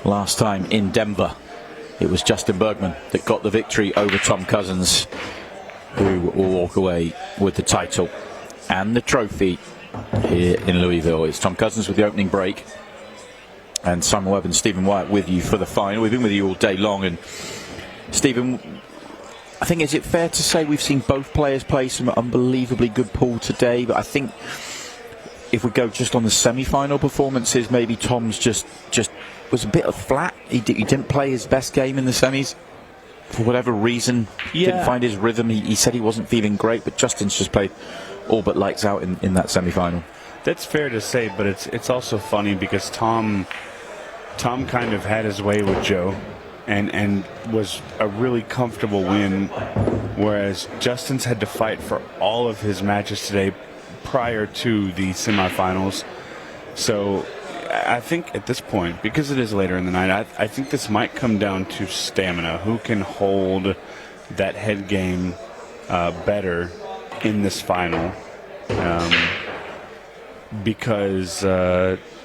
Last time in Denver, it was Justin Bergman that got the victory over Tom Cousins, who will walk away with the title and the trophy here in Louisville. It's Tom Cousins with the opening break, and Simon Webb and Stephen Wyatt with you for the final. We've been with you all day long, and Stephen, I think, is it fair to say we've seen both players play some unbelievably good pool today? But I think if we go just on the semi-final performances, maybe Tom's just was a bit flat. He didn't play his best game in the semis for whatever reason. Didn't find his rhythm. He said he wasn't feeling great, but Justin's just played all but lights out in that semi-final. That's fair to say, but it's also funny because Tom kind of had his way with Joe and was a really comfortable win, whereas Justin's had to fight for all of his matches today prior to the semifinals. So I think at this point, because it is later in the night, I think this might come down to stamina. Who can hold that head game better in this final? Because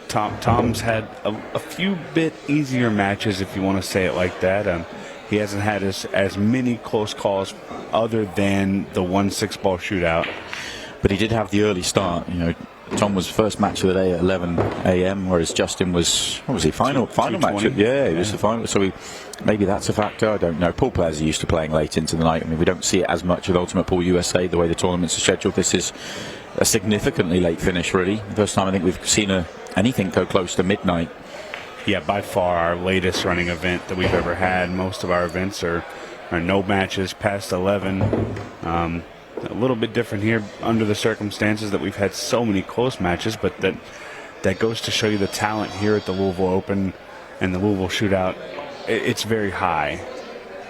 Tom's had a few bit easier matches, if you want to say it like that. He hasn't had as many close calls other than the 1-6 ball shootout. But he did have the early start. You know, Tom was first match of the day at 11 a.m., whereas Justin was, what was he, final match? Yeah, he was the final. So maybe that's a factor. I don't know. Pool players are used to playing late into the night. I mean, we don't see it as much with Ultimate Pool USA, the way the tournaments are scheduled. This is a significantly late finish, really. First time I think we've seen anything go close to midnight. Yeah, by far our latest running event that we've ever had. Most of our events are no matches past 11. A little bit different here under the circumstances that we've had so many close matches, but that goes to show you the talent here at the Louisville Open and the Louisville Shootout. It's very high,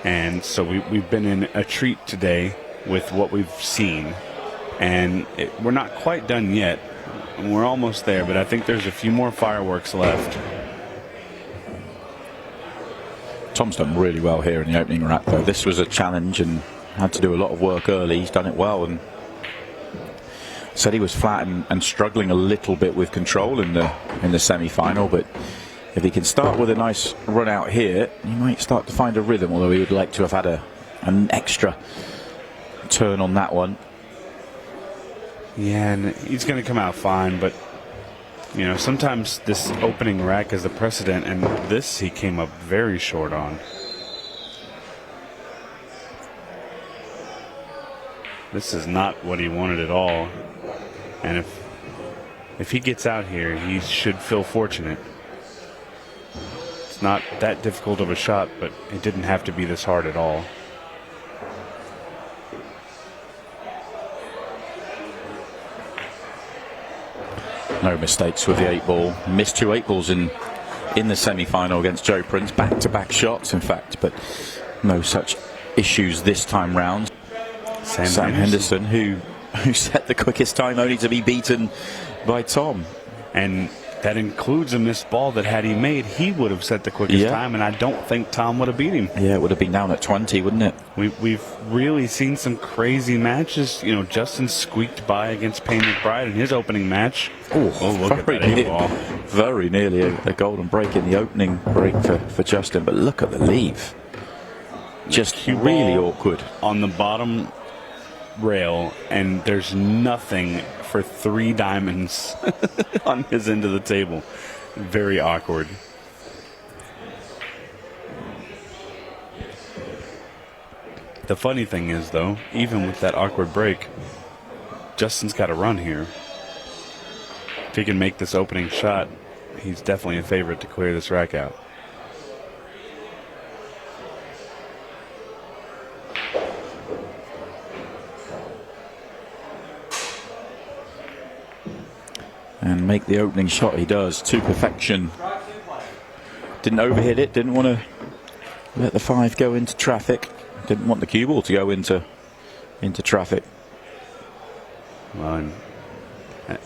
and so we've been in a treat today with what we've seen, and we're not quite done yet. We're almost there, but I think there's a few more fireworks left. Tom's done really well here in the opening rack, though. This was a challenge and had to do a lot of work early. He's done it well, and said he was flat and struggling a little bit with control in the semi-final. But if he can start with a nice run out here, he might start to find a rhythm, although he would like to have had an extra turn on that one. Yeah, and he's going to come out fine, but you know, sometimes this opening rack is the precedent, and this he came up very short on. This is not what he wanted at all, and if he gets out here, he should feel fortunate. It's not that difficult of a shot, but it didn't have to be this hard at all. No mistakes with the 8-ball. Missed 2 8-balls in the semi-final against Joe Prince. Back-to-back shots, in fact, but no such issues this time round. Sam Henderson, who set the quickest time, only to be beaten by Tom. And that includes a missed ball that, had he made, he would have set the quickest time, and I don't think Tom would have beat him. Yeah, it would have been down at 20, wouldn't it? We've really seen some crazy matches. You know, Justin squeaked by against Payne McBride in his opening match. Oh, look at that 8-ball. Very nearly a golden break in the opening break for Justin, but look at the leave. Just really awkward. On the bottom rail, and there's nothing for 3 diamonds on his end of the table. Very awkward. The funny thing is, though, even with that awkward break, Justin's got a run here. If he can make this opening shot, he's definitely a favorite to clear this rack out. And make the opening shot he does to perfection. Didn't overhit it, didn't want to let the 5 go into traffic, didn't want the cue ball to go into traffic. Well, and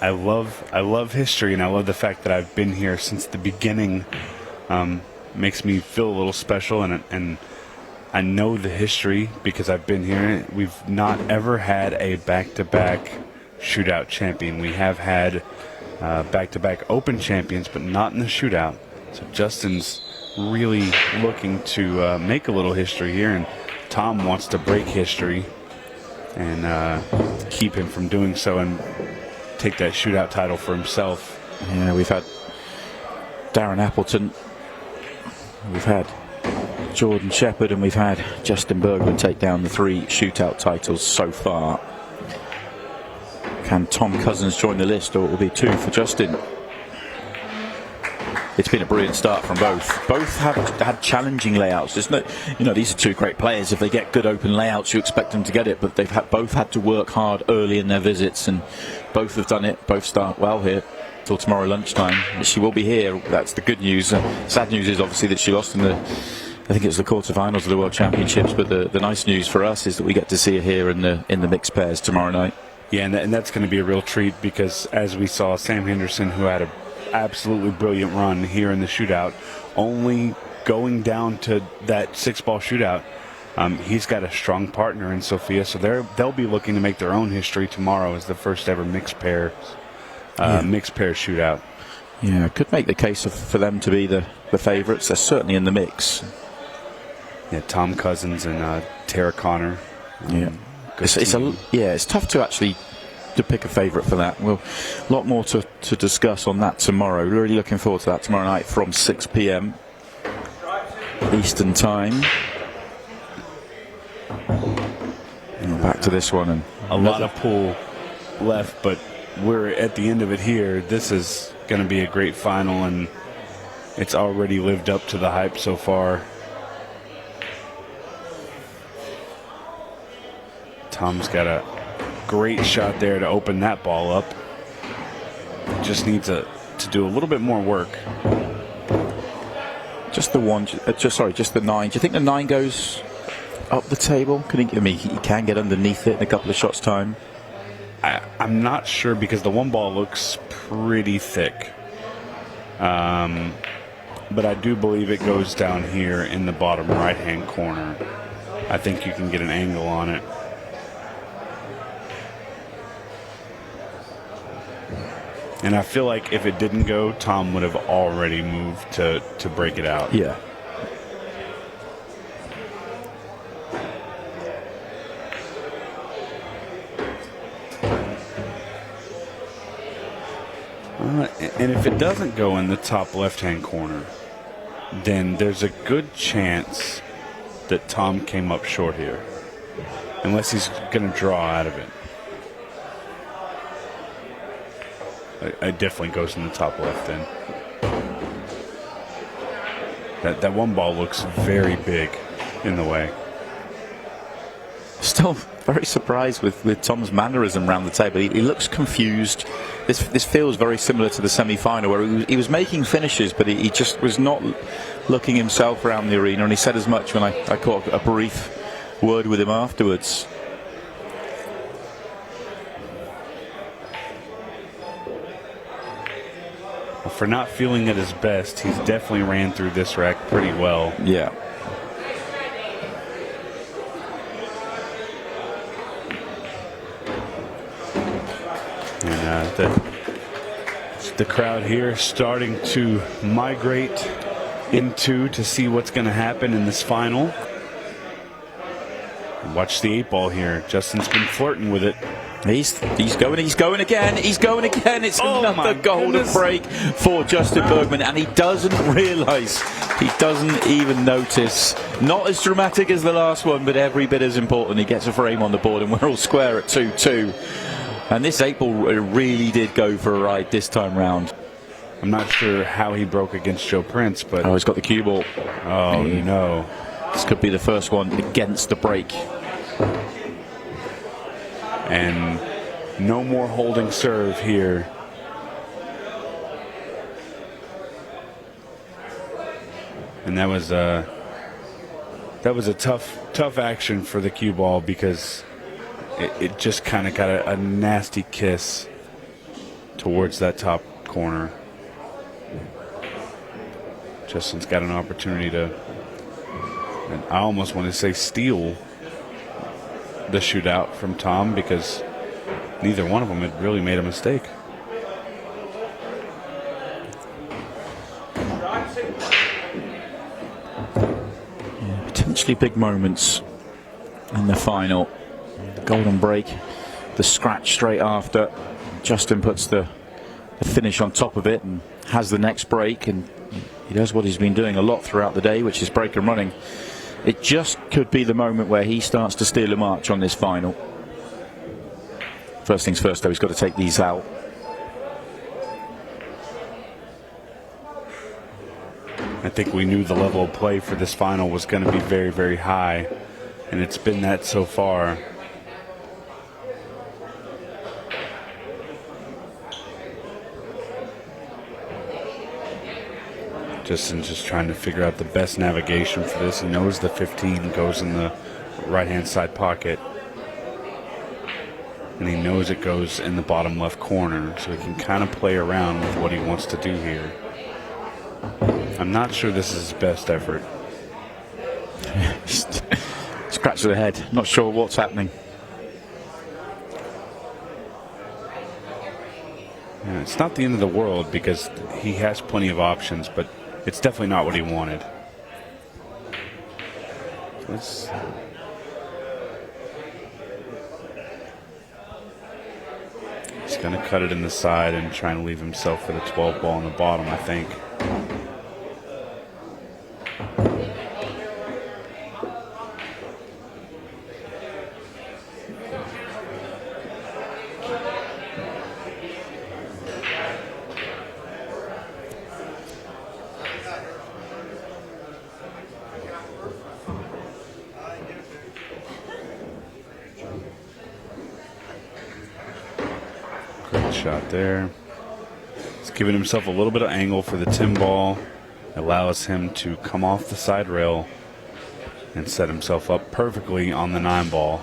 I love history, and I love the fact that I've been here since the beginning. Makes me feel a little special, and I know the history because I've been here. We've not ever had a back-to-back shootout champion. We have had back-to-back open champions, but not in the shootout. So Justin's really looking to make a little history here, and Tom wants to break history and keep him from doing so and take that shootout title for himself. Yeah, we've had Darren Appleton, we've had Jordan Shepherd, and we've had Justin Bergman take down the 3 shootout titles so far. Can Tom Cousins join the list, or it will be 2 for Justin? It's been a brilliant start from both. Both have had challenging layouts. There's no, these are 2 great players. If they get good open layouts, you expect them to get it. But they've both had to work hard early in their visits, and both have done it. Both start well here till tomorrow lunchtime. She will be here. That's the good news. Sad news is obviously that she lost in the, I think it's the quarterfinals of the World Championships. But the nice news for us is that we get to see her here in the mixed pairs tomorrow night. Yeah, and that's going to be a real treat, because as we saw, Sam Henderson, who had a absolutely brilliant run here in the shootout, only going down to that 6-ball shootout. He's got a strong partner in Sophia, so they'll be looking to make their own history tomorrow as the first ever mixed pair shootout. Yeah, could make the case for them to be the favourites. They're certainly in the mix. Yeah, Tom Cousins and Tara Connor. It's tough to actually to pick a favourite for that. Well, a lot more to discuss on that tomorrow. Really looking forward to that tomorrow night from 6 p.m. Eastern time. Back to this one, and a lot of pool left, but we're at the end of it here. This is going to be a great final, and it's already lived up to the hype so far. Tom's got a great shot there to open that ball up. Just needs to do a little bit more work. Just the 9. Do you think the 9 goes up the table? He can get underneath it in a couple of shots' time. I'm not sure, because the 1 ball looks pretty thick. But I do believe it goes down here in the bottom right-hand corner. I think you can get an angle on it. And I feel like if it didn't go, Tom would have already moved to break it out. Yeah. And if it doesn't go in the top left-hand corner, then there's a good chance that Tom came up short here, unless he's going to draw out of it. It definitely goes in the top left then. That 1 ball looks very big in the way. Still very surprised with Tom's mannerism around the table. He looks confused. This feels very similar to the semi-final, where he was making finishes, but he just was not looking himself around the arena, and he said as much when I caught a brief word with him afterwards. For not feeling at his best, he's definitely ran through this rack pretty well. Yeah. And the crowd here starting to migrate into to see what's going to happen in this final. Watch the 8-ball here. Justin's been flirting with it. He's going again. It's another golden break for Justin Bergman, and he doesn't realise, he doesn't even notice. Not as dramatic as the last one, but every bit as important. He gets a frame on the board, and we're all square at 2-2. And this 8-ball really did go for a ride this time round. I'm not sure how he broke against Joe Prince, but he's got the cue ball. Oh no! This could be the first one against the break. And no more holding serve here. And that was a tough action for the cue ball, because it just kind of got a nasty kiss towards that top corner. Justin's got an opportunity to, and I almost want to say, steal the shootout from Tom, because neither one of them had really made a mistake. potentially big moments in the final. The golden break, the scratch straight after. Justin puts the finish on top of it and has the next break, and he does what he's been doing a lot throughout the day, which is break and running. It just could be the moment where he starts to steal a march on this final. First things first, though, he's got to take these out. I think we knew the level of play for this final was going to be very, very high, and it's been that so far. Justin's just trying to figure out the best navigation for this. He knows the 15 goes in the right-hand side pocket, and he knows it goes in the bottom left corner, so he can kind of play around with what he wants to do here. I'm not sure this is his best effort. Scratch to the head, not sure what's happening. Yeah, it's not the end of the world because he has plenty of options, but it's definitely not what he wanted. He's going to cut it in the side and trying to leave himself for the 12 ball on the bottom, I think. Shot there. He's giving himself a little bit of angle for the 10 ball. Allows him to come off the side rail and set himself up perfectly on the 9 ball.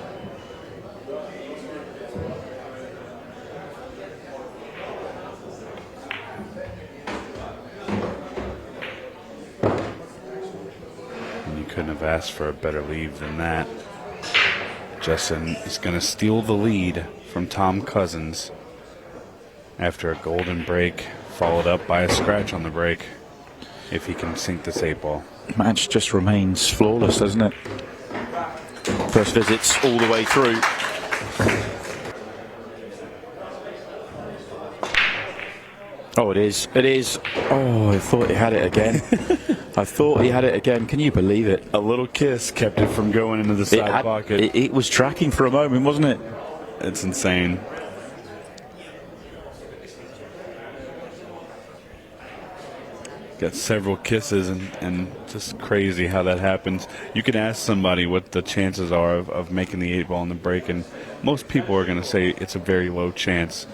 And you couldn't have asked for a better lead than that. Justin is going to steal the lead from Tom Cousins after a golden break, followed up by a scratch on the break, if he can sink this 8 ball. Match just remains flawless, doesn't it? First visits all the way through. Oh, it is. It is. Oh, I thought he had it again. I thought he had it again. Can you believe it? A little kiss kept it from going into the side pocket. It was tracking for a moment, wasn't it? It's insane. Got several kisses, and just crazy how that happens. You can ask somebody what the chances are of making the 8 ball in the break, and most people are going to say it's a very low chance.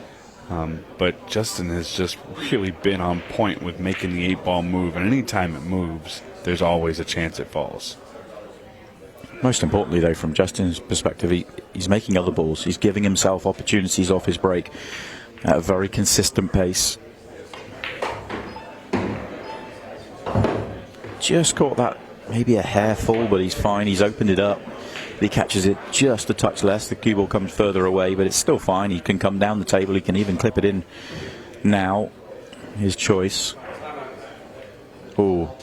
But Justin has just really been on point with making the 8 ball move, and anytime it moves, there's always a chance it falls. Most importantly, though, from Justin's perspective, he's making other balls. He's giving himself opportunities off his break at a very consistent pace. Just caught that maybe a hair full, but he's fine. He's opened it up. He catches it just a touch less. The cue ball comes further away, but it's still fine. He can come down the table. He can even clip it in now. His choice. Oh,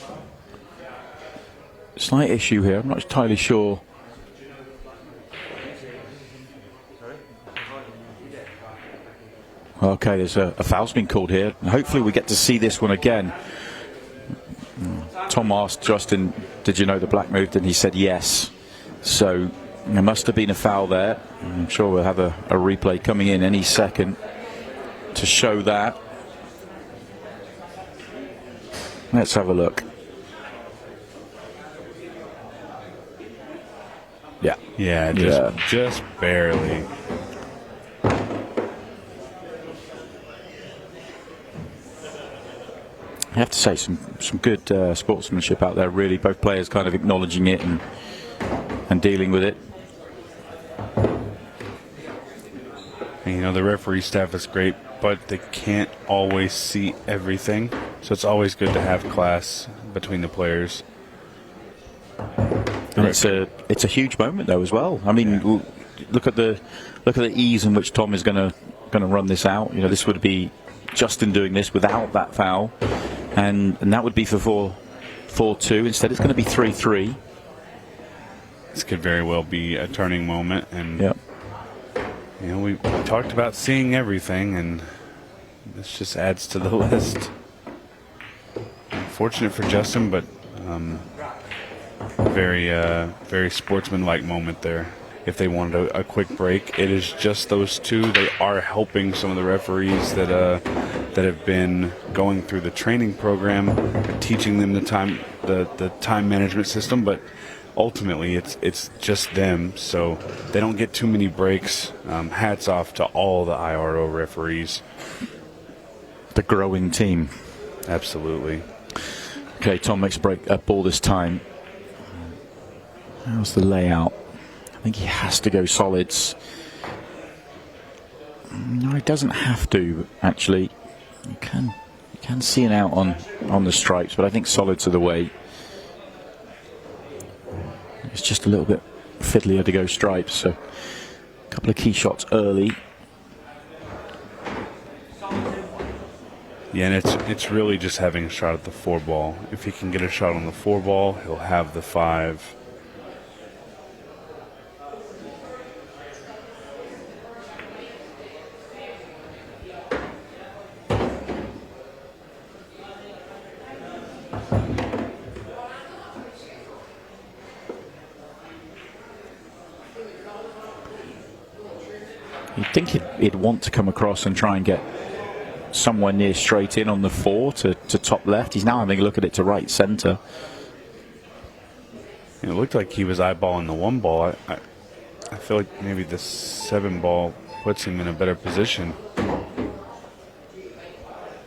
slight issue here. I'm not entirely sure. Okay, there's a foul's been called here. Hopefully we get to see this one again. Tom asked Justin, did you know the black moved? And he said yes. So there must have been a foul there. I'm sure we'll have a replay coming in any second to show that. Let's have a look. Yeah. Yeah, just barely. I have to say some good sportsmanship out there, really. Both players kind of acknowledging it and dealing with it. And, you know, the referee staff is great, but they can't always see everything. So it's always good to have class between the players. And it's a huge moment though as well. I mean, yeah. look at the ease in which Tom is going to run this out. You know, this would be Justin doing this without that foul. And that would be for 4-2. Instead, it's going to be 3-3. This could very well be a turning moment, and Yep. you know, we talked about seeing everything, and this just adds to the list. Unfortunate for Justin, but very sportsman-like moment there. If they wanted a quick break, it is just those two. They are helping some of the referees that have been going through the training program, teaching them the time management system, but ultimately it's just them, so they don't get too many breaks. Hats off to all the IRO referees. The growing team. Absolutely. Okay, Tom makes a ball this time. How's the layout? I think he has to go solids. No, he doesn't have to, actually. You can see an out on the stripes, but I think solids are the way. It's just a little bit fiddlier to go stripes, so a couple of key shots early. Yeah, and it's really just having a shot at the 4-ball. If he can get a shot on the 4-ball, he'll have the 5. You'd think he'd want to come across and try and get somewhere near straight in on the 4 to top left. He's now having a look at it to right centre. It looked like he was eyeballing the 1-ball. I feel like maybe the 7-ball puts him in a better position.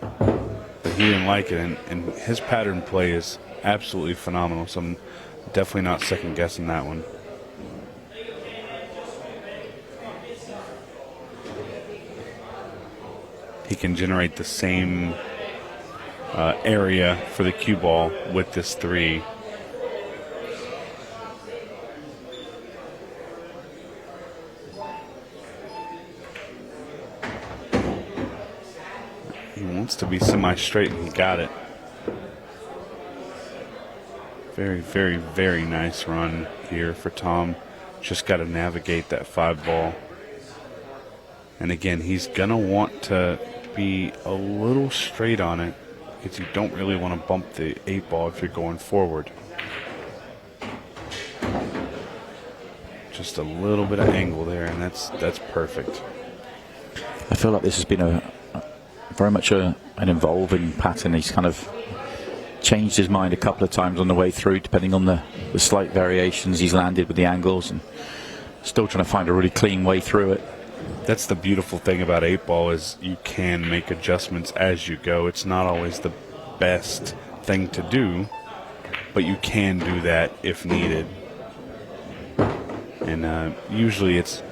But he didn't like it, and his pattern play is absolutely phenomenal, so I'm definitely not second-guessing that one. He can generate the same area for the cue ball with this 3. He wants to be semi-straight, and he got it. Very, very, very nice run here for Tom. Just got to navigate that 5-ball. And again, he's going to want to be a little straight on it, because you don't really want to bump the 8-ball if you're going forward. Just a little bit of angle there, and that's perfect. I feel like this has been very much an evolving pattern. He's kind of changed his mind a couple of times on the way through, depending on the slight variations he's landed with the angles, and still trying to find a really clean way through it. That's the beautiful thing about 8-ball, is you can make adjustments as you go. It's not always the best thing to do, but you can do that if needed. And usually it's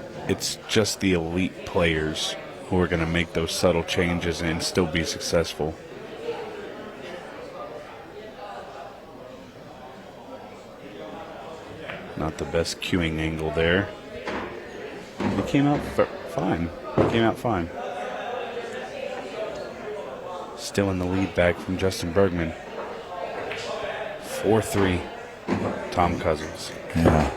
just the elite players who are going to make those subtle changes and still be successful. Not the best cueing angle there. He came out fine. He came out fine. Still in the lead back from Justin Bergman. 4-3, Tom Cousins. Yeah.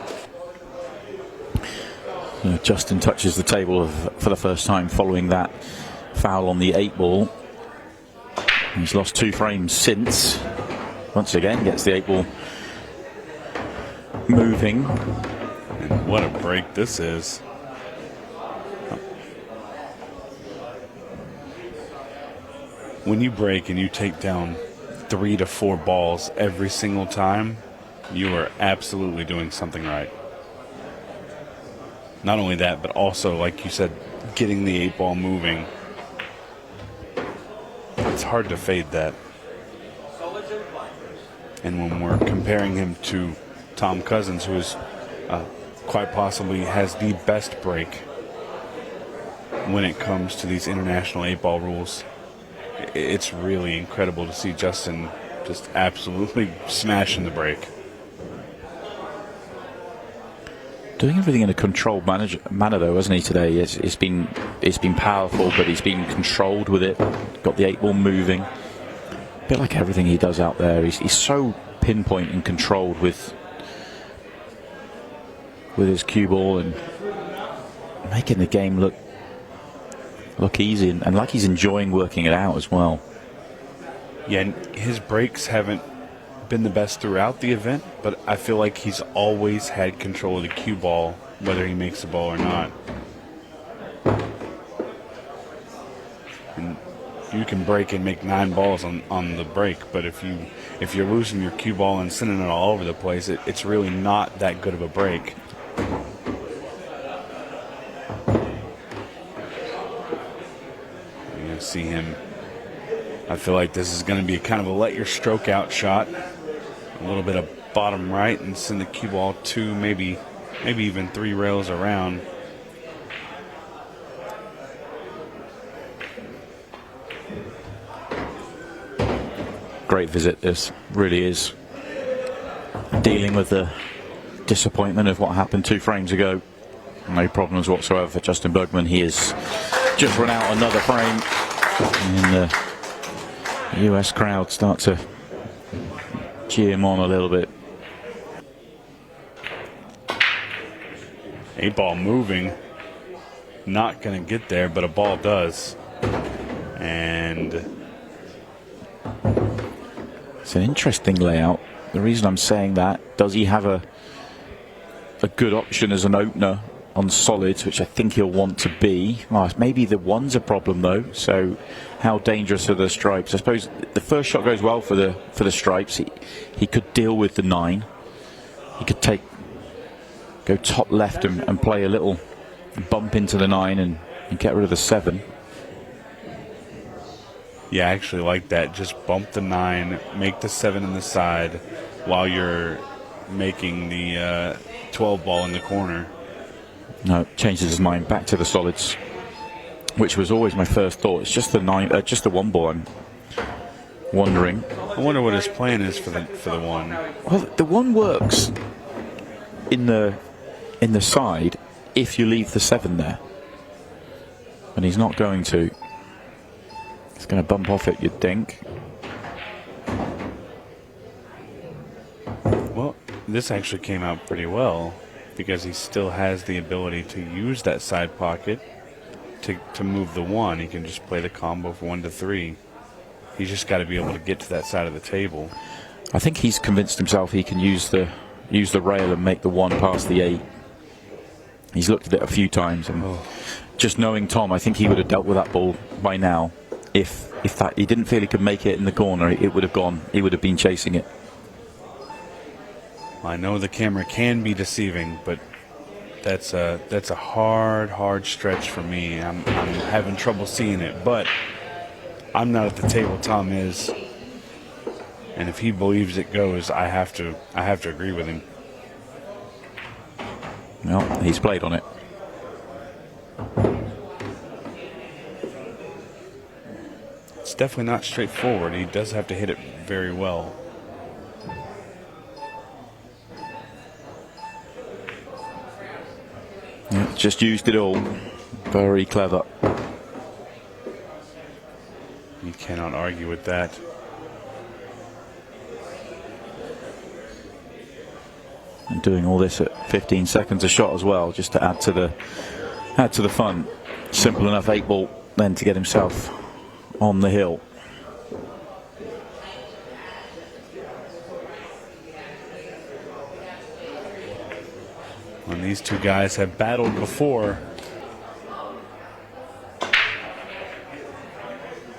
Justin touches the table for the first time following that foul on the 8-ball. He's lost 2 frames since. Once again, gets the 8-ball moving. And what a break this is. When you break and you take down 3 to 4 balls every single time, you are absolutely doing something right. Not only that, but also, like you said, getting the 8-ball moving. It's hard to fade that. And when we're comparing him to Tom Cousins, who is quite possibly has the best break when it comes to these international 8-ball rules, it's really incredible to see Justin just absolutely smashing the break. Doing everything in a controlled manner, though, hasn't he? Today, it's been powerful, but he's been controlled with it. Got the 8-ball moving. A bit like everything he does out there. He's so pinpoint and controlled with with his cue ball and making the game look easy and like he's enjoying working it out as well. Yeah, and his breaks haven't been the best throughout the event, but I feel like he's always had control of the cue ball, whether he makes the ball or not. And you can break and make 9 balls on the break, but if you're losing your cue ball and sending it all over the place, it's really not that good of a break. You see him. I feel like this is going to be kind of a let your stroke out shot. A little bit of bottom right and send the cue ball 2, maybe even 3 rails around. Great visit, this really is. Dealing with the disappointment of what happened 2 frames ago. No problems whatsoever for Justin Bergman. He has just run out another frame. And the US crowd start to cheer him on a little bit. 8 ball moving. Not going to get there, but a ball does. And it's an interesting layout. The reason I'm saying that, does he have a good option as an opener on solids, which I think he'll want to be? Well, maybe the one's a problem though. So how dangerous are the stripes? I suppose the first shot goes well for the stripes. He could deal with the 9. He could go top left and play a little bump into the 9 and get rid of the 7. yeah, I actually like that. Just bump the 9, make the 7 in the side while you're making the 12 ball in the corner. No, changes his mind back to the solids, which was always my first thought. It's just the 9, just the 1 ball. I'm wondering. I wonder what his plan is for the 1. Well, the 1 works in the side if you leave the 7 there, and he's not going to. He's going to bump off it, you'd think. Well, this actually came out pretty well because he still has the ability to use that side pocket to move the 1. He can just play the combo for 1 to 3. He's just got to be able to get to that side of the table. I think he's convinced himself he can use the rail and make the 1 past the 8. He's looked at it a few times, and just knowing Tom, I think he would have dealt with that ball by now. If that he didn't feel he could make it in the corner, it would have gone. He would have been chasing it. I know the camera can be deceiving, but that's a hard stretch for me. I'm having trouble seeing it, but I'm not at the table. Tom is, and if he believes it goes, I have to agree with him. Well, he's played on it. It's definitely not straightforward. He does have to hit it very well. Yeah, just used it all. Very clever. You cannot argue with that. And doing all this at 15 seconds a shot as well, just to add to the fun. Simple enough 8 ball then to get himself on the hill. And these two guys have battled before.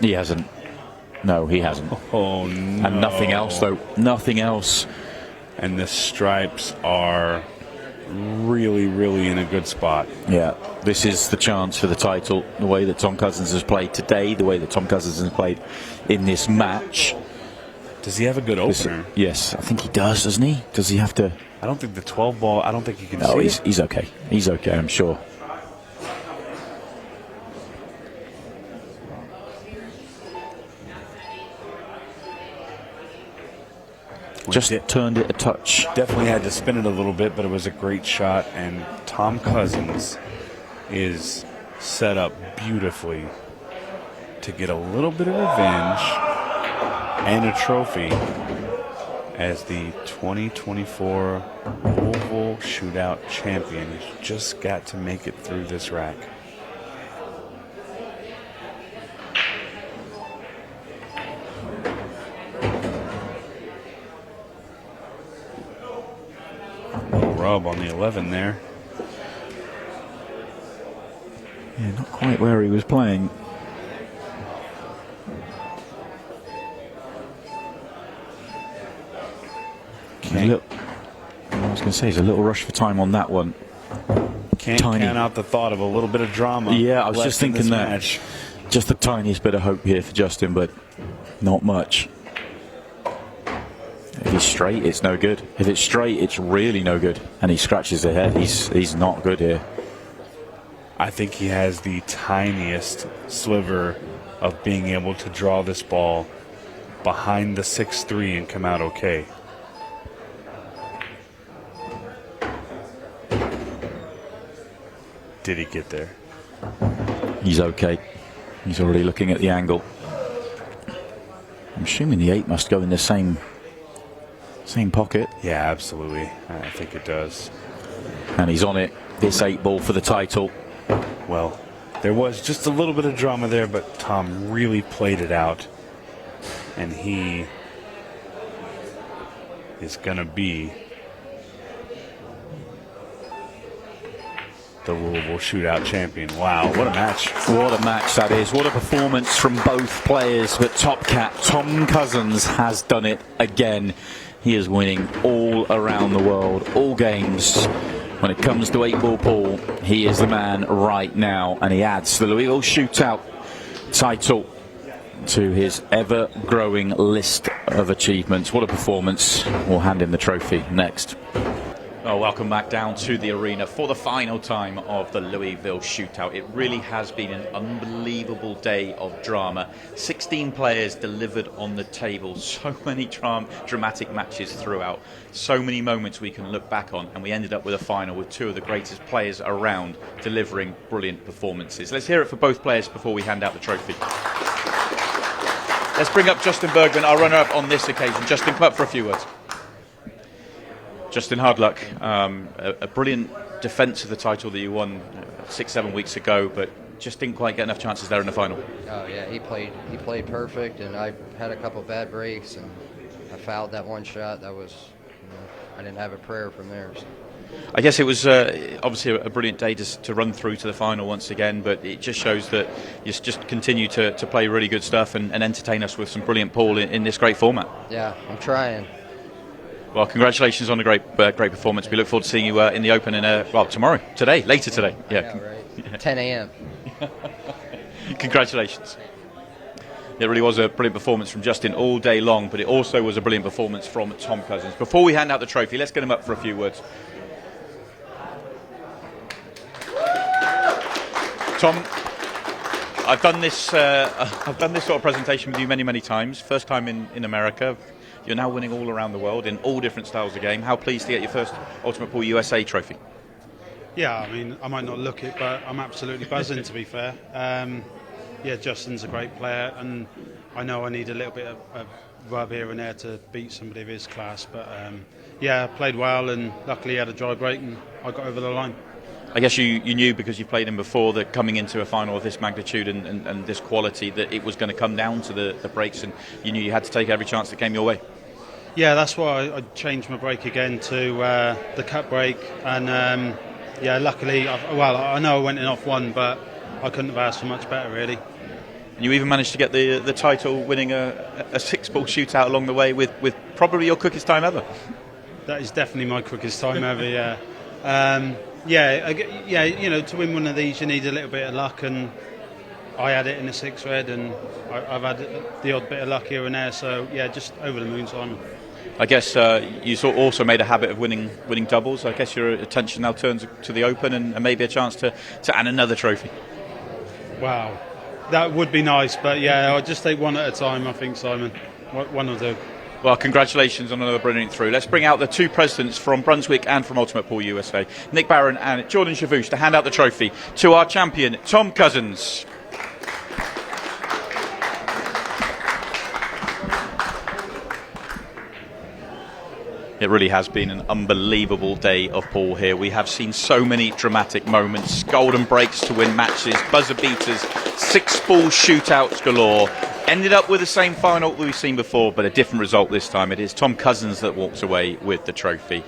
He hasn't. No, he hasn't. Oh, no. And nothing else, though. Nothing else. And the stripes are really, really in a good spot. Yeah, this is the chance for the title. The way that Tom Cousins has played today, the way that Tom Cousins has played in this match. Does he have a good opener? Yes, I think he does, doesn't he? Does he have to? I don't think the 12 ball, I don't think he can see it. He's okay. He's okay, I'm sure. Just turned it a touch. Definitely had to spin it a little bit, but it was a great shot. And Tom Cousins is set up beautifully to get a little bit of revenge and a trophy as the 2024 Louisville Shootout champion. He's just got to make it through this rack. Little rub on the 11 there. Yeah, not quite where he was playing. I was going to say, there's a little rush for time on that one. Can't count out the thought of a little bit of drama. Yeah, I was just thinking that. Match. Just the tiniest bit of hope here for Justin, but not much. If he's straight, it's no good. If it's straight, it's really no good. And he scratches the head. He's not good here. I think he has the tiniest sliver of being able to draw this ball behind the 6-3 and come out okay. Did he get there? He's okay. He's already looking at the angle. I'm assuming the 8 must go in the same pocket. Yeah, absolutely. I think it does. And he's on it. This 8 ball for the title. Well, there was just a little bit of drama there, but Tom really played it out. And he is going to be the Louisville Shootout champion. Wow, what a match. What a match that is. What a performance from both players. But top cat Tom Cousins has done it again. He is winning all around the world, all games. When it comes to 8-ball pool, he is the man right now, and he adds the Louisville Shootout title to his ever-growing list of achievements. What a performance. We'll hand him the trophy next. Well, welcome back down to the arena for the final time of the Louisville Shootout. It really has been an unbelievable day of drama. 16 players delivered on the table. So many dramatic matches throughout. So many moments we can look back on. And we ended up with a final with 2 of the greatest players around delivering brilliant performances. Let's hear it for both players before we hand out the trophy. Let's bring up Justin Bergman, our runner-up on this occasion. Justin, come up for a few words. Justin, hard luck. A brilliant defence of the title that you won 6-7 weeks ago, but just didn't quite get enough chances there in the final. Oh yeah, he played perfect, and I had a couple bad breaks, and I fouled that one shot. That was, I didn't have a prayer from there. So. I guess it was obviously a brilliant day to run through to the final once again, but it just shows that you just continue to play really good stuff and entertain us with some brilliant pool in this great format. Yeah, I'm trying. Well, congratulations on a great performance. We look forward to seeing you in the Open later today. Yeah, right. 10 a.m. Congratulations. It really was a brilliant performance from Justin all day long, but it also was a brilliant performance from Tom Cousins. Before we hand out the trophy, let's get him up for a few words. Tom, I've done this sort of presentation with you many times. First time in America. You're now winning all around the world in all different styles of game. How pleased to get your first Ultimate Pool USA trophy? Yeah, I mean, I might not look it, but I'm absolutely buzzing, to be fair. Yeah, Justin's a great player, and I know I need a little bit of rub here and there to beat somebody of his class. But yeah, I played well, and luckily he had a dry break, and I got over the line. I guess you knew, because you played him before, that coming into a final of this magnitude and this quality, that it was going to come down to the breaks, and you knew you had to take every chance that came your way. Yeah, that's why I changed my break again to the cut break, and yeah, luckily, I know I went in off one, but I couldn't have asked for much better, really. And you even managed to get the title, winning a 6-ball shootout along the way with probably your quickest time ever. That is definitely my quickest time ever, yeah. Yeah, you know, to win one of these, you need a little bit of luck, and I had it in the 6 red, and I've had the odd bit of luck here and there. So yeah, just over the moon, Simon. I guess you also made a habit of winning doubles. I guess your attention now turns to the Open and maybe a chance to add another trophy. Wow, that would be nice, but yeah, I'll just take one at a time, I think, Simon. One or two. Well, congratulations on another brilliant through. Let's bring out the 2 presidents from Brunswick and from Ultimate Pool USA, Nick Barron and Jordan Chavouche, to hand out the trophy to our champion, Tom Cousins. It really has been an unbelievable day of pool here. We have seen so many dramatic moments, golden breaks to win matches, buzzer beaters, 6-ball shootouts galore. Ended up with the same final that we've seen before, but a different result this time. It is Tom Cousins that walks away with the trophy.